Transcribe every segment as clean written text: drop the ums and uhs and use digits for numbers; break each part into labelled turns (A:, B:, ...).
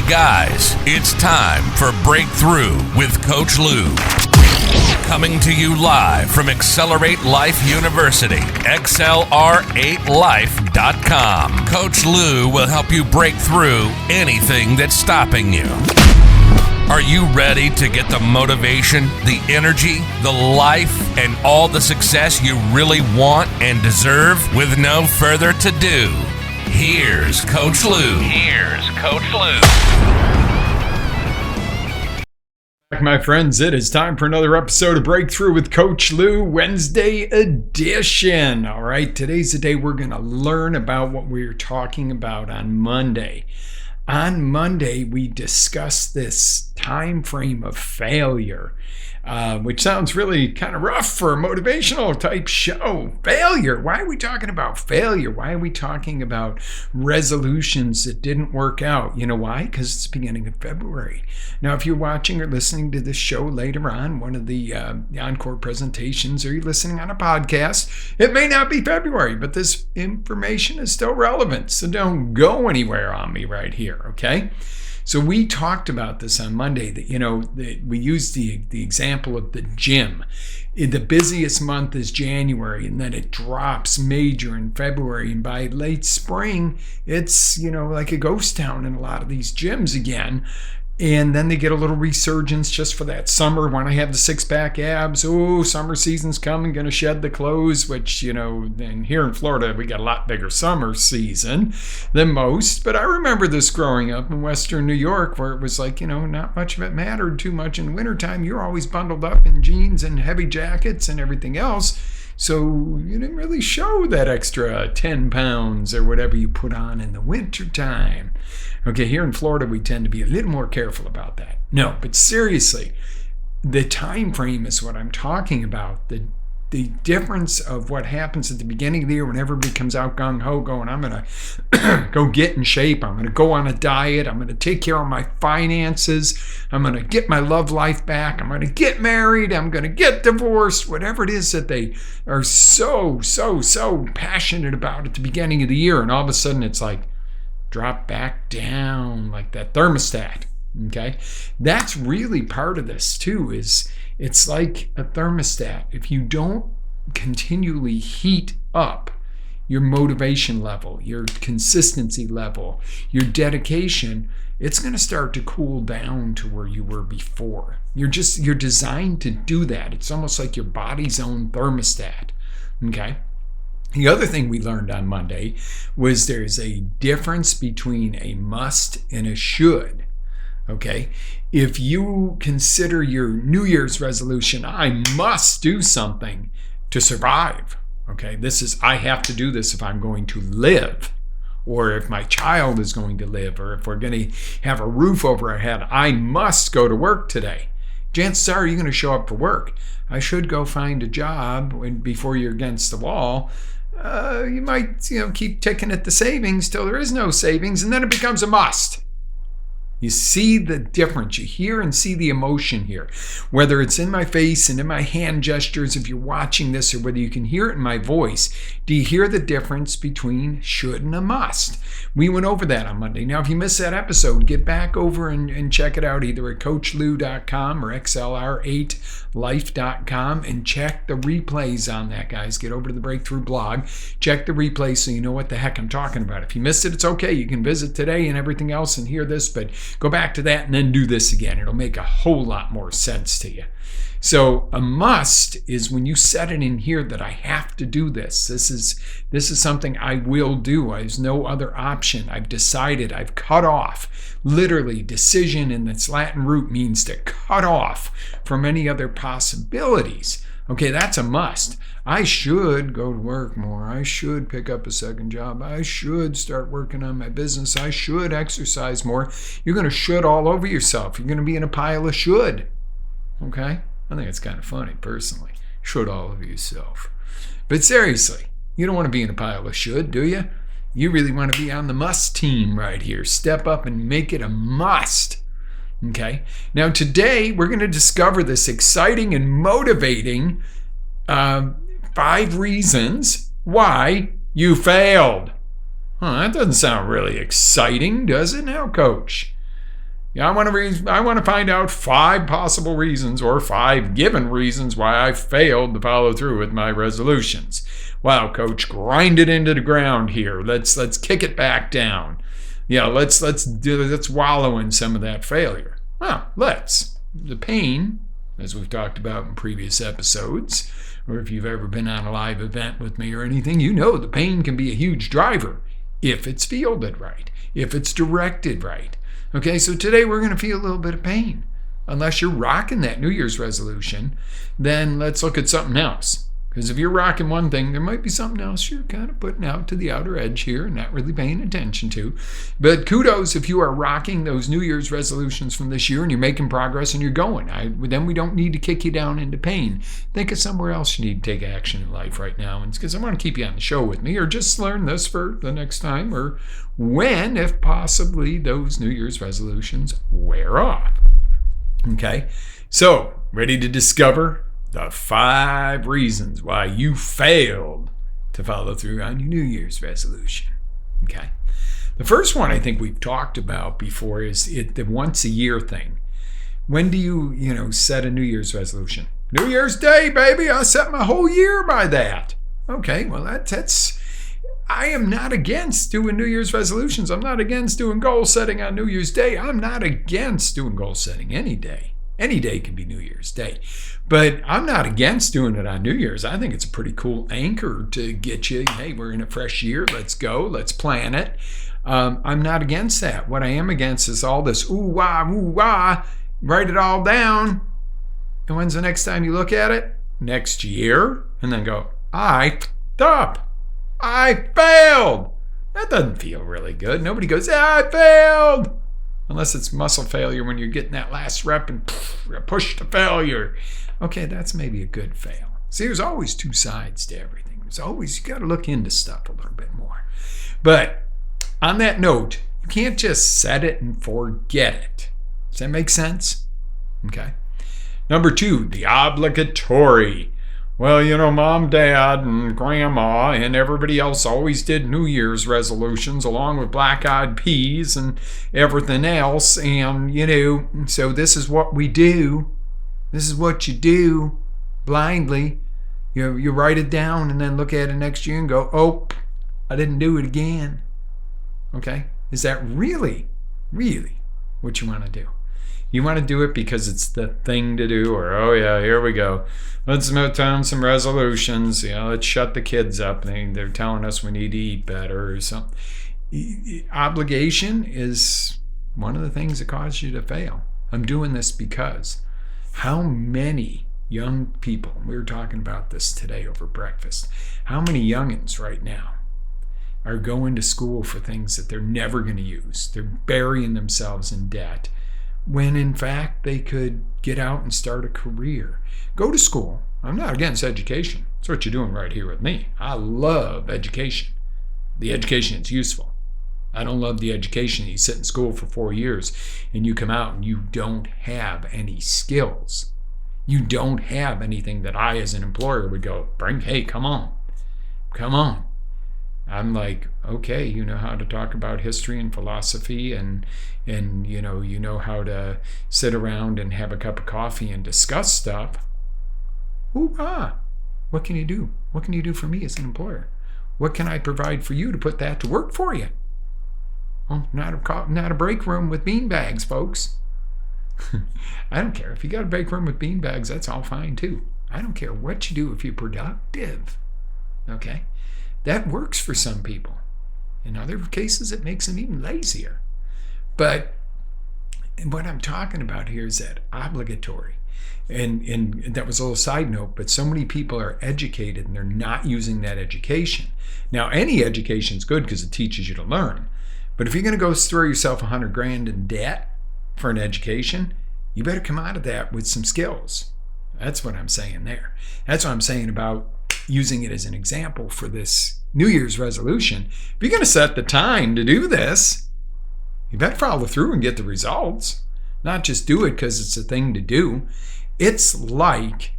A: Guys, it's time for Breakthrough with Coach Lou. Coming to you live from Accelerate Life University, XLR8Life.com. Coach Lou will help you break through anything that's stopping you. Are you ready to get the motivation, the energy, the life, and all the success you really want and deserve? With no further ado, here's Coach Lou.
B: My friends, it is time for another episode of Breakthrough with Coach Lou, Wednesday edition. All right, today's the day we're going to learn about what we were talking about on Monday. On Monday, we discussed this time frame of failure, which sounds really kind of rough for a motivational type show. Failure. Why are we talking about failure? Why are we talking about resolutions that didn't work out? You know why? Because it's the beginning of February. Now, if you're watching or listening to this show later on, one of the encore presentations, or you're listening on a podcast, it may not be February, but this information is still relevant. So don't go anywhere on me right here, okay? So we talked about this on Monday, that we used the example of the gym. The busiest month is January, and then it drops major in February, and by late spring, it's like a ghost town in a lot of these gyms again. And then they get a little resurgence just for that summer when I have the six-pack abs. Oh, summer season's coming, going to shed the clothes, which, and here in Florida, we got a lot bigger summer season than most. But I remember this growing up in Western New York, where it was like, not much of it mattered too much in wintertime. You're always bundled up in jeans and heavy jackets and everything else. So you didn't really show that extra 10 pounds or whatever you put on in the wintertime. Okay, here in Florida, we tend to be a little more careful about that. No, but seriously, the time frame is what I'm talking about. The difference of what happens at the beginning of the year when everybody comes out gung-ho going, I'm going to go get in shape. I'm going to go on a diet. I'm going to take care of my finances. I'm going to get my love life back. I'm going to get married. I'm going to get divorced. Whatever it is that they are so passionate about at the beginning of the year. And all of a sudden it's like, drop back down like that thermostat. Okay, that's really part of this too. It's like a thermostat. If you don't continually heat up your motivation level, your consistency level, your dedication, it's going to start to cool down to where you were before. You're designed to do that. It's almost like your body's own thermostat. Okay. The other thing we learned on Monday was there's a difference between a must and a should. Okay, if you consider your New Year's resolution, I must do something to survive. Okay, I have to do this if I'm going to live, or if my child is going to live, or if we're going to have a roof over our head, I must go to work today. Chances are you're going to show up for work. I should go find a job before you're against the wall. You might, keep ticking at the savings till there is no savings, and then it becomes a must. You see the difference. You hear and see the emotion here. Whether it's in my face and in my hand gestures, if you're watching this, or whether you can hear it in my voice, do you hear the difference between should and a must? We went over that on Monday. Now, if you missed that episode, get back over and check it out either at CoachLou.com or XLR8Life.com and check the replays on that, guys. Get over to the Breakthrough blog. Check the replay so you know what the heck I'm talking about. If you missed it, it's okay. You can visit today and everything else and hear this, but go back to that and then do this again. It'll make a whole lot more sense to you. So a must is when you set it in here that I have to do this. This is something I will do. There's no other option. I've decided. I've cut off. Literally, decision in its Latin root means to cut off from any other possibilities. Okay, that's a must. I should go to work more. I should pick up a second job. I should start working on my business. I should exercise more. You're going to should all over yourself. You're going to be in a pile of should. Okay? I think it's kind of funny, personally. Should all over yourself. But seriously, you don't want to be in a pile of should, do you? You really want to be on the must team right here. Step up and make it a must. Okay? Now today, we're going to discover this exciting and motivating 5 reasons why you failed. That doesn't sound really exciting, does it now, Coach? Yeah, I want to find out 5 possible reasons or 5 given reasons why I failed to follow through with my resolutions. Wow, coach, grind it into the ground here. Let's kick it back down. Yeah, let's wallow in some of that failure. Well, let's. The pain, as we've talked about in previous episodes, or if you've ever been on a live event with me or anything, you know the pain can be a huge driver if it's fielded right, if it's directed right. Okay, so today we're going to feel a little bit of pain. Unless you're rocking that New Year's resolution, then let's look at something else. Because if you're rocking one thing, there might be something else you're kind of putting out to the outer edge here and not really paying attention to. But kudos if you are rocking those New Year's resolutions from this year and you're making progress and you're going. Then we don't need to kick you down into pain. Think of somewhere else you need to take action in life right now. And it's because I want to keep you on the show with me, or just learn this for the next time, or when, if possibly, those New Year's resolutions wear off. Okay, so ready to discover the 5 reasons why you failed to follow through on your New Year's resolution. Okay. The first one I think we've talked about before is the once a year thing. When do you set a New Year's resolution? New Year's Day, baby. I set my whole year by that. Okay, well that's I am not against doing New Year's resolutions. I'm not against doing goal setting on New Year's Day. I'm not against doing goal setting any day. Any day can be New Year's Day. But I'm not against doing it on New Year's. I think it's a pretty cool anchor to get you, hey, we're in a fresh year. Let's go. Let's plan it. I'm not against that. What I am against is all this ooh-wah, write it all down. And when's the next time you look at it? Next year. And then go, I failed. That doesn't feel really good. Nobody goes, I failed. Unless it's muscle failure when you're getting that last rep and push to failure. Okay, that's maybe a good fail. See, there's always 2 sides to everything. There's always, you got to look into stuff a little bit more. But on that note, you can't just set it and forget it. Does that make sense? Okay. Number 2, the obligatory. Well, mom, dad, and grandma, and everybody else always did New Year's resolutions along with black-eyed peas and everything else. And, so this is what we do. This is what you do blindly. You write it down and then look at it next year and go, oh, I didn't do it again. Okay? Is that really what you want to do? You want to do it because it's the thing to do, or, oh yeah, here we go. Let's note down some resolutions. Let's shut the kids up. They're telling us we need to eat better or something. Obligation is one of the things that causes you to fail. I'm doing this because how many young people, we were talking about this today over breakfast, how many youngins right now are going to school for things that they're never going to use? They're burying themselves in debt, when in fact they could get out and start a career. Go to school. I'm not against education. That's what you're doing right here with me. I love education. The education is useful. I don't love the education you sit in school for 4 years and you come out and you don't have any skills. You don't have anything that I as an employer would go, hey, come on. I'm like, okay, you know how to talk about history and philosophy and you know how to sit around and have a cup of coffee and discuss stuff. What can you do? What can you do for me as an employer? What can I provide for you to put that to work for you? Well, not a break room with beanbags, folks. I don't care. If you got a break room with beanbags, that's all fine too. I don't care what you do if you're productive. Okay? That works for some people. In other cases, it makes them even lazier. But what I'm talking about here is that obligatory. And that was a little side note, but so many people are educated and they're not using that education. Now, any education is good because it teaches you to learn. But if you're going to go throw yourself $100,000 in debt for an education, you better come out of that with some skills. That's what I'm saying there. That's what I'm saying about using it as an example for this New Year's resolution. If you're going to set the time to do this, you better follow through and get the results. Not just do it because it's a thing to do. It's like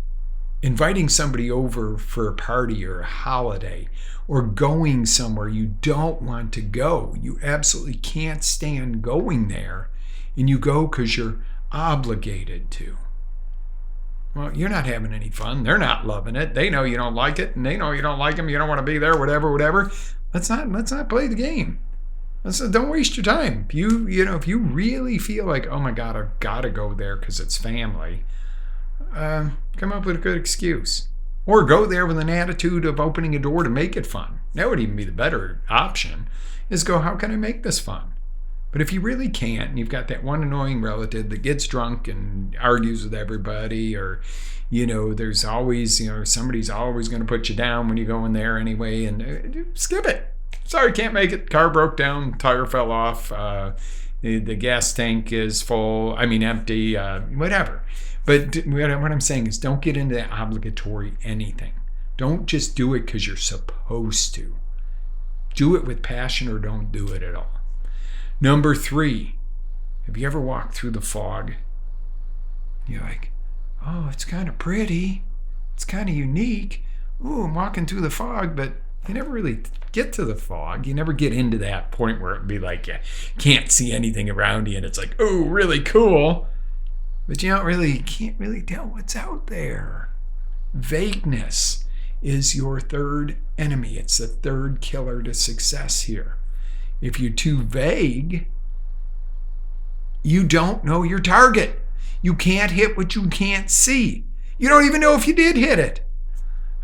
B: inviting somebody over for a party or a holiday, or going somewhere you don't want to go. You absolutely can't stand going there, and you go because you're obligated to. Well, you're not having any fun. They're not loving it. They know you don't like it, and they know you don't like them. You don't want to be there, whatever. Let's not play the game. Don't waste your time. If you really feel like, oh my God, I've got to go there because it's family, come up with a good excuse. Or go there with an attitude of opening a door to make it fun. That would even be the better option, is go, how can I make this fun? But if you really can't, and you've got that one annoying relative that gets drunk and argues with everybody, or, there's always, somebody's always going to put you down when you go in there anyway, and skip it. Sorry, can't make it. Car broke down, tire fell off, the gas tank is empty, whatever. But what I'm saying is, don't get into that obligatory anything. Don't just do it because you're supposed to. Do it with passion, or don't do it at all. Number 3, have you ever walked through the fog? You're like, oh, it's kind of pretty. It's kind of unique. Ooh, I'm walking through the fog, but you never really get to the fog. You never get into that point where it'd be like you can't see anything around you and it's like, oh, really cool. But you can't really tell what's out there. Vagueness is your third enemy. It's the third killer to success here. If you're too vague, you don't know your target. You can't hit what you can't see. You don't even know if you did hit it.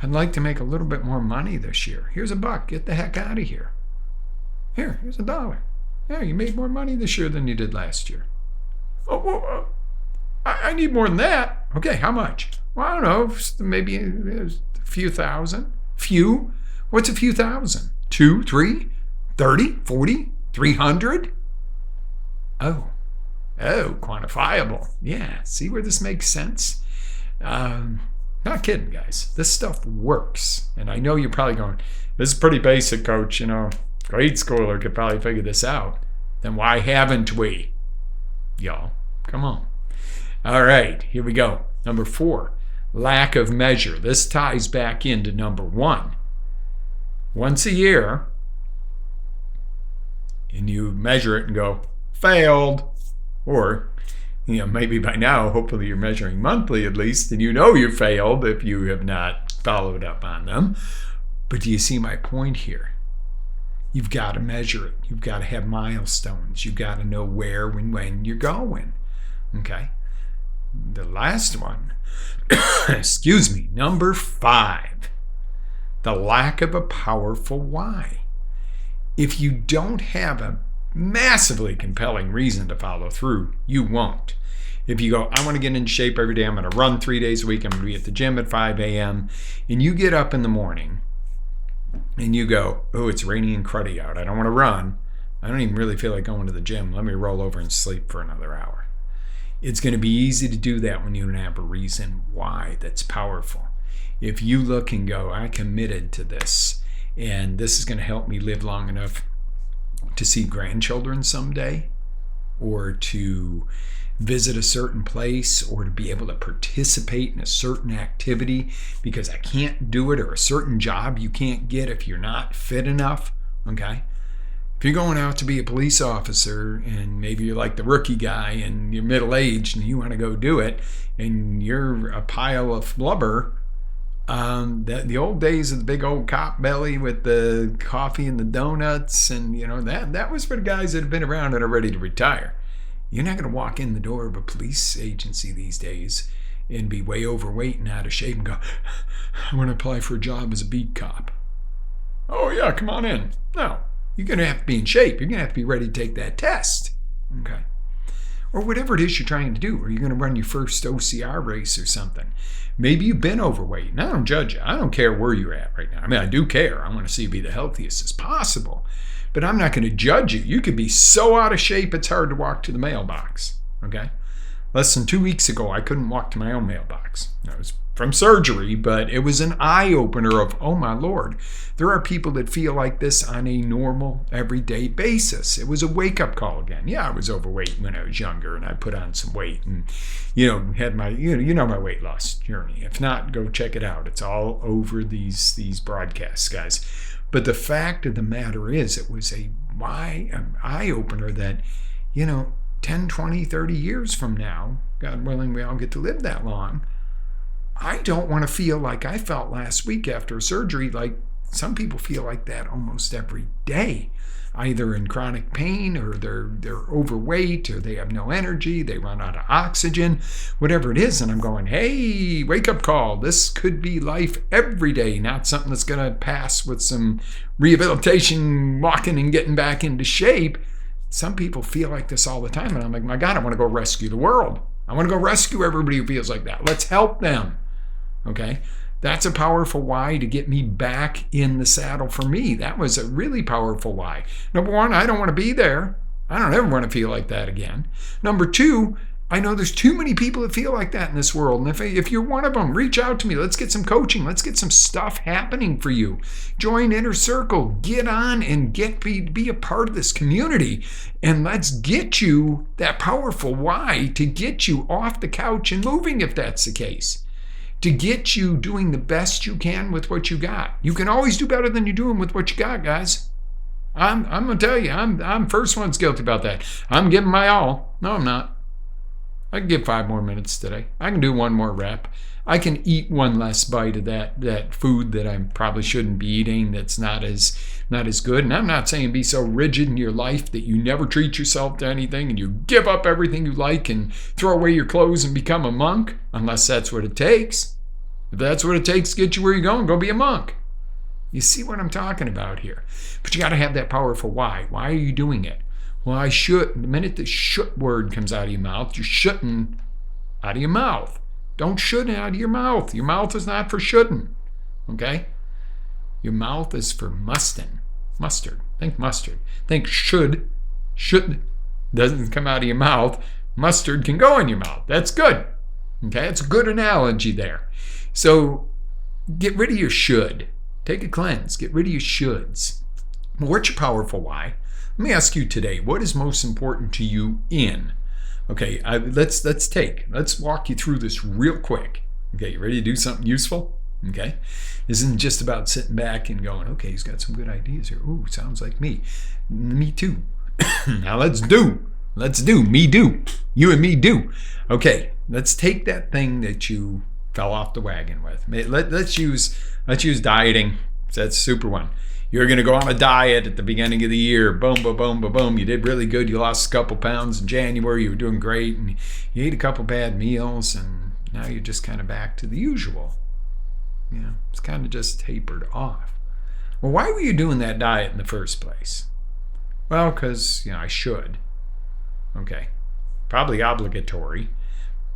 B: I'd like to make a little bit more money this year. Here's $1. Get the heck out of here. Here's $1. Yeah, you made more money this year than you did last year. I need more than that. Okay, how much? Well, I don't know. Maybe a few thousand. Few? What's a few thousand? 2, 3, 30, 40, 300? Oh, quantifiable. Yeah, see where this makes sense? Not kidding, guys. This stuff works. And I know you're probably going, this is pretty basic, coach. Grade schooler could probably figure this out. Then why haven't we? Y'all, come on. All right, here we go. Number 4, lack of measure. This ties back into number 1. Once a year, and you measure it and go, failed. Or, maybe by now, hopefully you're measuring monthly at least, and you failed if you have not followed up on them. But do you see my point here? You've got to measure it. You've got to have milestones. You've got to know where and when you're going. Okay? The last one, number 5, the lack of a powerful why. If you don't have a massively compelling reason to follow through, you won't. If you go, I want to get in shape every day, I'm going to run 3 days a week, I'm going to be at the gym at 5 a.m., and you get up in the morning and you go, oh, it's rainy and cruddy out, I don't want to run, I don't even really feel like going to the gym, let me roll over and sleep for another hour. It's going to be easy to do that when you don't have a reason why that's powerful. If you look and go, I committed to this, and this is going to help me live long enough to see grandchildren someday, or to visit a certain place, or to be able to participate in a certain activity because I can't do it, or a certain job you can't get if you're not fit enough, okay? If you're going out to be a police officer and maybe you're like the rookie guy and you're middle-aged and you want to go do it and you're a pile of blubber, the old days of the big old cop belly with the coffee and the donuts, and that was for the guys that have been around and are ready to retire. You're not going to walk in the door of a police agency these days and be way overweight and out of shape and go, I want to apply for a job as a beat cop. Oh yeah, come on in. No, you're going to have to be in shape. You're going to have to be ready to take that test. Okay. Or whatever it is you're trying to do, or you're going to run your first OCR race or something. Maybe you've been overweight, and I don't judge you. I don't care where you're at right now. I do care. I want to see you be the healthiest as possible. But I'm not going to judge you. You could be so out of shape it's hard to walk to the mailbox. Okay? Less than 2 weeks ago, I couldn't walk to my own mailbox. That was from surgery, but it was an eye-opener of, oh my Lord, there are people that feel like this on a normal, everyday basis. It was a wake-up call again. Yeah, I was overweight when I was younger, and I put on some weight and, had my, my weight loss journey. If not, go check it out. It's all over these broadcasts, guys. But the fact of the matter is, it was an eye-opener that, 10, 20, 30 years from now, God willing, we all get to live that long, I don't want to feel like I felt last week after surgery. Like some people feel like that almost every day, either in chronic pain or they're overweight or they have no energy, they run out of oxygen, whatever it is. And I'm going, hey, wake up call. This could be life every day, not something that's going to pass with some rehabilitation, walking and getting back into shape. Some people feel like this all the time. And I'm like, my God, I want to go rescue the world. I want to go rescue everybody who feels like that. Let's help them. Okay? That's a powerful why to get me back in the saddle for me. That was a really powerful why. Number one, I don't want to be there. I don't ever want to feel like that again. Number two, I know there's too many people that feel like that in this world. And if you're one of them, reach out to me. Let's get some coaching. Let's get some stuff happening for you. Join Inner Circle. Get on and be a part of this community. And let's get you that powerful why to get you off the couch and moving if that's the case. To get you doing the best you can with what you got. You can always do better than you're doing with what you got, guys. I'm going to tell you, I'm first one's guilty about that. I'm giving my all. No, I'm not. I can give 5 more minutes today. I can do 1 more rep. I can eat 1 less bite of that food that I probably shouldn't be eating that's not as good. And I'm not saying be so rigid in your life that you never treat yourself to anything and you give up everything you like and throw away your clothes and become a monk, unless that's what it takes. If that's what it takes to get you where you're going, go be a monk. You see what I'm talking about here. But you got to have that powerful why. Why are you doing it? Well, I should. The minute the should word comes out of your mouth, you're shouldn't out of your mouth. Don't should out of your mouth. Your mouth is not for shouldn't. Okay? Your mouth is for mustin. Mustard. Think mustard. Think should. Should doesn't come out of your mouth. Mustard can go in your mouth. That's good. Okay? It's a good analogy there. So get rid of your should. Take a cleanse. Get rid of your shoulds. What's your powerful why? Let me ask you today, what is most important to you in? Okay, let's walk you through this real quick. Okay, you ready to do something useful? Okay, this isn't just about sitting back and going, okay, he's got some good ideas here. Ooh, sounds like me. Me too. Now let's do. Me do. You and me do. Okay, let's take that thing that you fell off the wagon with. Let's use dieting. That's a super one. You're going to go on a diet at the beginning of the year. Boom, boom, boom, boom, boom. You did really good. You lost a couple pounds in January. You were doing great. And you ate a couple bad meals. And now you're just kind of back to the usual. You know, it's kind of just tapered off. Well, why were you doing that diet in the first place? Well, because, I should. Okay. Probably obligatory.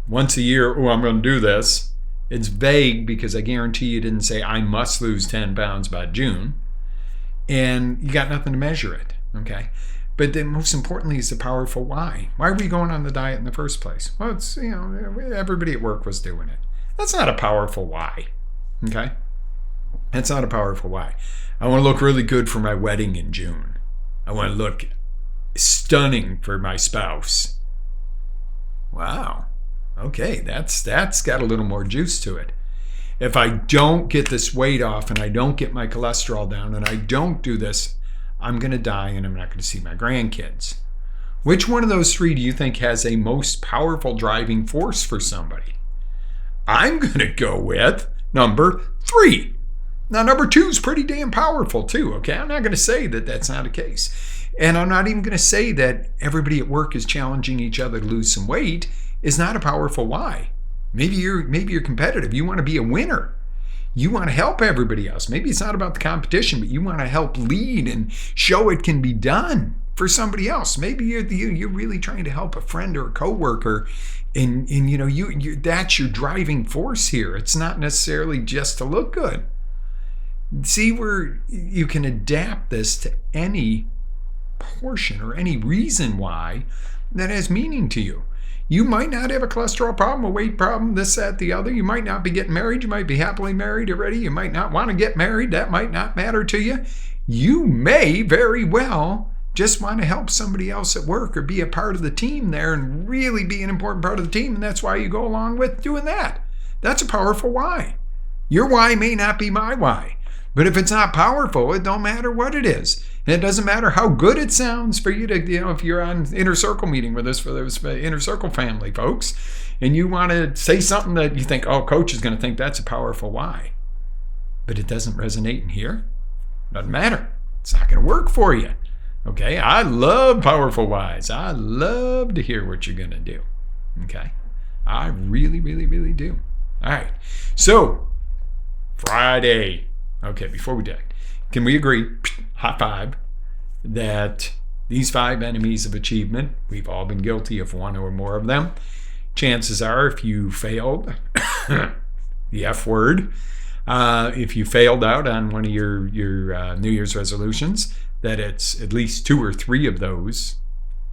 B: Once a year, I'm going to do this. It's vague because I guarantee you didn't say, I must lose 10 pounds by June. And you got nothing to measure it, okay? But then most importantly is the powerful why. Why were you going on the diet in the first place? Well, it's, everybody at work was doing it. That's not a powerful why, okay? That's not a powerful why. I want to look really good for my wedding in June. I want to look stunning for my spouse. Wow, okay, that's got a little more juice to it. If I don't get this weight off and I don't get my cholesterol down and I don't do this, I'm going to die and I'm not going to see my grandkids. Which one of those 3 do you think has a most powerful driving force for somebody? I'm going to go with number 3. Now, number 2 is pretty damn powerful too, okay? I'm not going to say that that's not a case. And I'm not even going to say that everybody at work is challenging each other to lose some weight is not a powerful why. Maybe you're competitive. You want to be a winner. You want to help everybody else. Maybe it's not about the competition, but you want to help lead and show it can be done for somebody else. Maybe you're really trying to help a friend or a coworker, and you that's your driving force here. It's not necessarily just to look good. See where you can adapt this to any portion or any reason why that has meaning to you. You might not have a cholesterol problem, a weight problem, this, that, the other. You might not be getting married. You might be happily married already. You might not want to get married. That might not matter to you. You may very well just want to help somebody else at work or be a part of the team there and really be an important part of the team. And that's why you go along with doing that. That's a powerful why. Your why may not be my why. But if it's not powerful, it don't matter what it is. And it doesn't matter how good it sounds for you to, if you're on inner circle meeting with us for those inner circle family folks, and you want to say something that you think, oh, coach is going to think that's a powerful why. But it doesn't resonate in here. Doesn't matter. It's not going to work for you. Okay, I love powerful whys. I love to hear what you're going to do. Okay, I really, really, really do. All right, so Friday. Okay, before we do it, can we agree, high five, that these 5 enemies of achievement, we've all been guilty of one or more of them. Chances are, if you failed, the F word, if you failed out on one of your New Year's resolutions, that it's at least 2 or 3 of those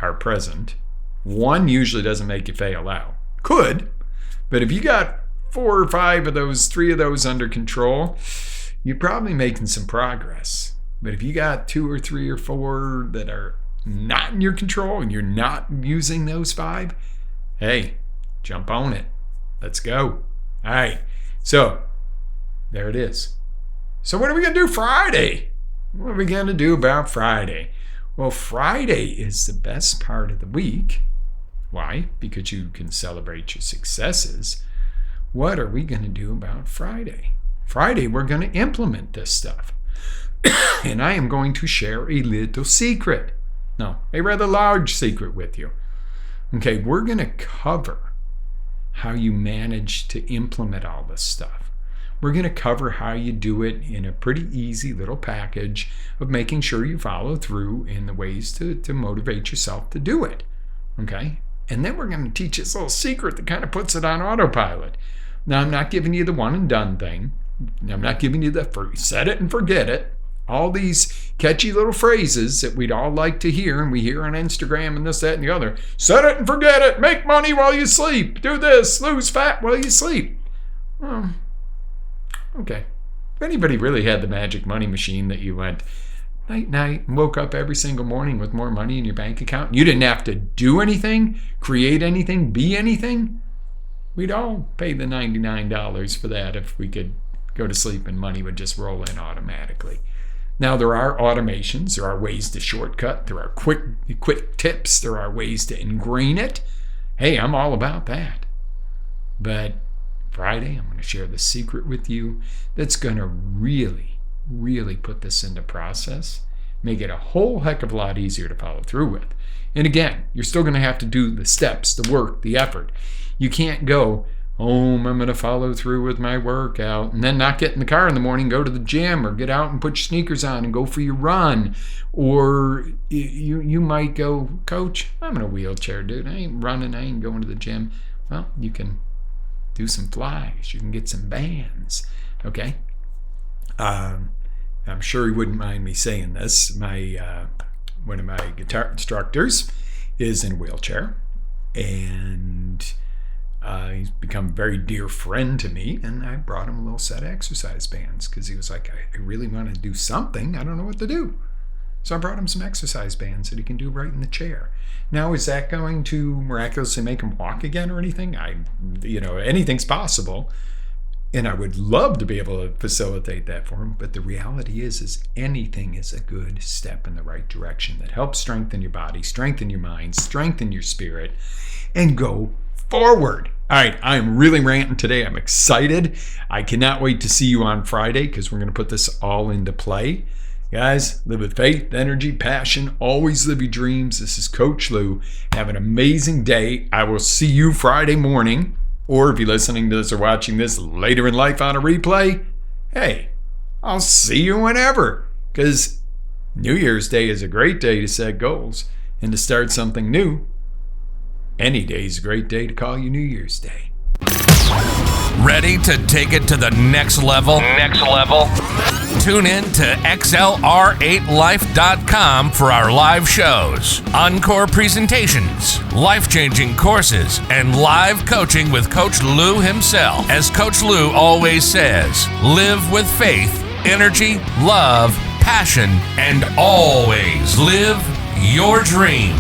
B: are present. One usually doesn't make you fail out. Could, but if you got 4 or 5 of those, 3 of those under control, you're probably making some progress. But if you got 2 or 3 or 4 that are not in your control and you're not using those 5, hey, jump on it. Let's go. All right. So there it is. So what are we going to do Friday? What are we going to do about Friday? Well, Friday is the best part of the week. Why? Because you can celebrate your successes. What are we going to do about Friday? Friday, we're going to implement this stuff. And I am going to share a little secret. No, a rather large secret with you. Okay, we're going to cover how you manage to implement all this stuff. We're going to cover how you do it in a pretty easy little package of making sure you follow through in the ways to motivate yourself to do it. Okay? And then we're going to teach this little secret that kind of puts it on autopilot. Now, I'm not giving you the one and done thing. I'm not giving you the set it and forget it. All these catchy little phrases that we'd all like to hear, and we hear on Instagram and this, that, and the other. Set it and forget it. Make money while you sleep. Do this. Lose fat while you sleep. Well, okay. If anybody really had the magic money machine that you went night, and woke up every single morning with more money in your bank account, and you didn't have to do anything, create anything, be anything, we'd all pay the $99 for that if we could go to sleep and money would just roll in automatically. Now, there are automations. There are ways to shortcut. There are quick tips. There are ways to ingrain it. Hey, I'm all about that. But Friday, I'm going to share the secret with you that's going to really, really put this into process, make it a whole heck of a lot easier to follow through with. And again, you're still going to have to do the steps, the work, the effort. You can't go, I'm going to follow through with my workout, and then not get in the car in the morning, go to the gym, or get out and put your sneakers on and go for your run. Or you might go, Coach, I'm in a wheelchair, dude. I ain't running. I ain't going to the gym. Well, you can do some flies. You can get some bands. Okay? I'm sure you wouldn't mind me saying this. One of my guitar instructors is in a wheelchair, and he's become a very dear friend to me, and I brought him a little set of exercise bands because he was like, I really want to do something. I don't know what to do. So I brought him some exercise bands that he can do right in the chair. Now, is that going to miraculously make him walk again or anything? Anything's possible. And I would love to be able to facilitate that for him. But the reality is anything is a good step in the right direction that helps strengthen your body, strengthen your mind, strengthen your spirit, and go forward. All right, I'm really ranting today. I'm excited. I cannot wait to see you on Friday because we're going to put this all into play. Guys, live with faith, energy, passion. Always live your dreams. This is Coach Lou. Have an amazing day. I will see you Friday morning. Or if you're listening to this or watching this later in life on a replay, hey, I'll see you whenever. Because New Year's Day is a great day to set goals and to start something new. Any day is a great day to call you New Year's Day.
A: Ready to take it to the next level? Tune in to XLR8Life.com for our live shows, encore presentations, life-changing courses, and live coaching with Coach Lou himself. As Coach Lou always says, live with faith, energy, love, passion, and always live your dream.